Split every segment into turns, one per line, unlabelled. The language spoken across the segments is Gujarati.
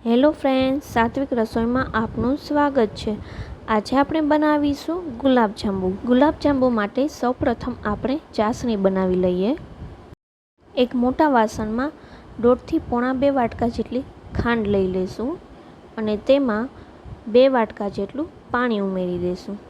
હેલો ફ્રેન્ડ્સ, સાત્વિક રસોઈમાં આપનું સ્વાગત છે। આજે આપણે બનાવીશું ગુલાબજાંબુ માટે સૌપ્રથમ આપણે ચાસણી બનાવી લઈએ। એક મોટા વાસણમાં 1.5 થી પોણા 2 વાટકા જેટલી ખાંડ લઈ લઈશું અને તેમાં 2 વાટકા જેટલું પાણી ઉમેરી દઈશું।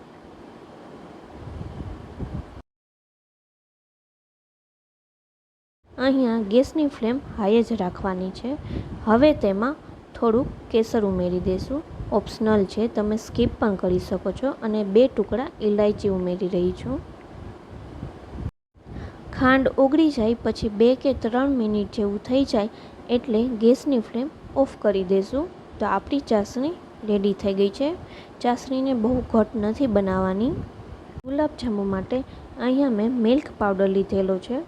અહીંયા ગેસની ફ્લેમ હાઈ જ રાખવાની છે। હવે તેમાં થોડુંક કેસર ઉમેરી દઈશું, ઓપ્શનલ છે, તમે સ્કીપ પણ કરી શકો છો। અને 2 ટુકડા ઇલાયચી ઉમેરી રહી છું। ખાંડ ઓગળી જાય પછી 2 કે 3 મિનિટ જેવું થઈ જાય એટલે ગેસની ફ્લેમ ઓફ કરી દઈશું। તો આપણી ચાસણી રેડી થઈ ગઈ છે। ચાસણીને બહુ ઘટ નથી બનાવવાની। ગુલાબજાંબુ માટે અહીંયા મેં મિલ્ક પાવડર લીધેલો છે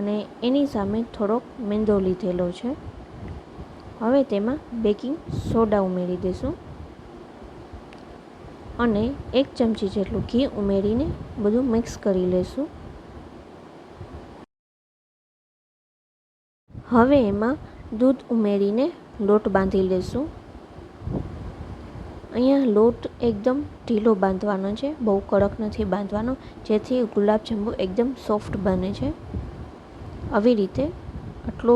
અને એની સામે થોડોક મેંદો લીધેલો છે। હવે તેમાં બેકિંગ સોડા ઉમેરી દઈશું અને 1 ચમચી જેટલું ઘી ઉમેરીને બધું મિક્સ કરી લઈશું। હવે એમાં દૂધ ઉમેરીને લોટ બાંધી લઈશું। અહીંયા લોટ એકદમ ઢીલો બાંધવાનો છે, બહુ કડક નથી બાંધવાનો, જેથી ગુલાબજાંબુ એકદમ સોફ્ટ બને છે। આવી રીતે આટલો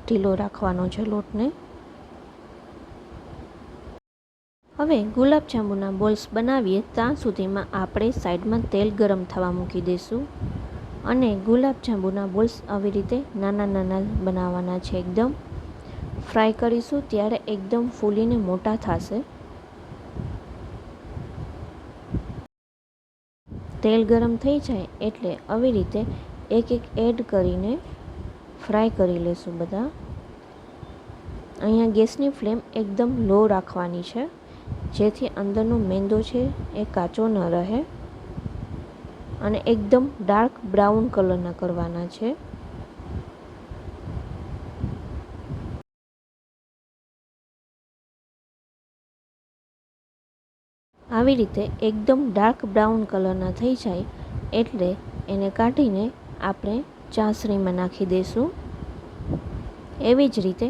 ઢીલો રાખવાનો છે લોટને। હવે ગુલાબજાંબુના બોલ્સ બનાવીએ ત્યાં સુધીમાં આપણે સાઈડમાં તેલ ગરમ થવા મૂકી દઈશું અને ગુલાબજાંબુના બોલ્સ આવી રીતે નાના નાના બનાવવાના છે। એકદમ ફ્રાય કરીશું ત્યારે એકદમ ફૂલીને મોટા થશે। તેલ ગરમ થઈ જાય એટલે આવી રીતે એક એક એડ કરીને ફ્રાય કરી લઈશું બધા। અહીંયા ગેસની ફ્લેમ એકદમ લો રાખવાની છે, જેથી અંદરનો મેંદો છે એ કાચો ન રહે અને એકદમ ડાર્ક બ્રાઉન કલરના કરવાના છે। આવી રીતે એકદમ ડાર્ક બ્રાઉન કલરના થઈ જાય એટલે એને કાઢીને આપણે ચાસણીમાં નાખી દઈશું। એવી જ રીતે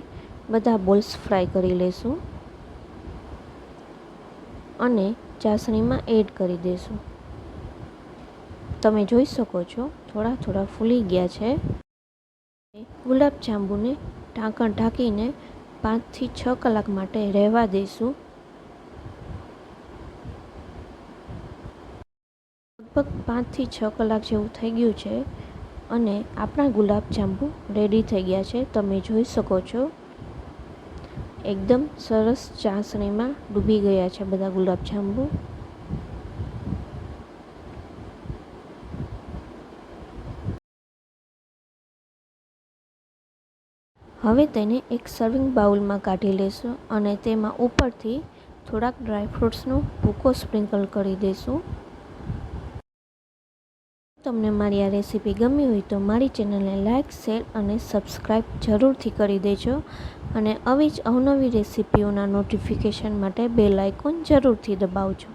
બધા બોલ્સ ફ્રાય કરી લઈશું અને ચાસણીમાં એડ કરી દઈશું। તમે જોઈ શકો છો થોડા થોડા ફૂલી ગયા છે। ગુલાબજાંબુને ઢાંકણ ઢાંકીને 5 થી 6 કલાક માટે રહેવા દઈશું। લગભગ 5 થી 6 કલાક જેવું થઈ ગયું છે અને આપણા ગુલાબજાંબુ રેડી થઈ ગયા છે। તમે જોઈ શકો છો એકદમ સરસ ચાસણીમાં ડૂબી ગયા છે બધા ગુલાબજાંબુ। હવે તેને એક સર્વિંગ બાઉલમાં કાઢી લઈશું અને તેમાં ઉપરથી થોડાક ડ્રાયફ્રૂટ્સનો ભૂકો સ્પ્રિંકલ કરી દઈશું। તમને મારી આ રેસીપી ગમી હોય તો મારી ચેનલને લાઇક, શેર અને સબસ્ક્રાઈબ જરૂરથી કરી દેજો અને આવી જ અવનવી રેસીપીઓના નોટિફિકેશન માટે બેલ આઇકોન જરૂરથી દબાવજો।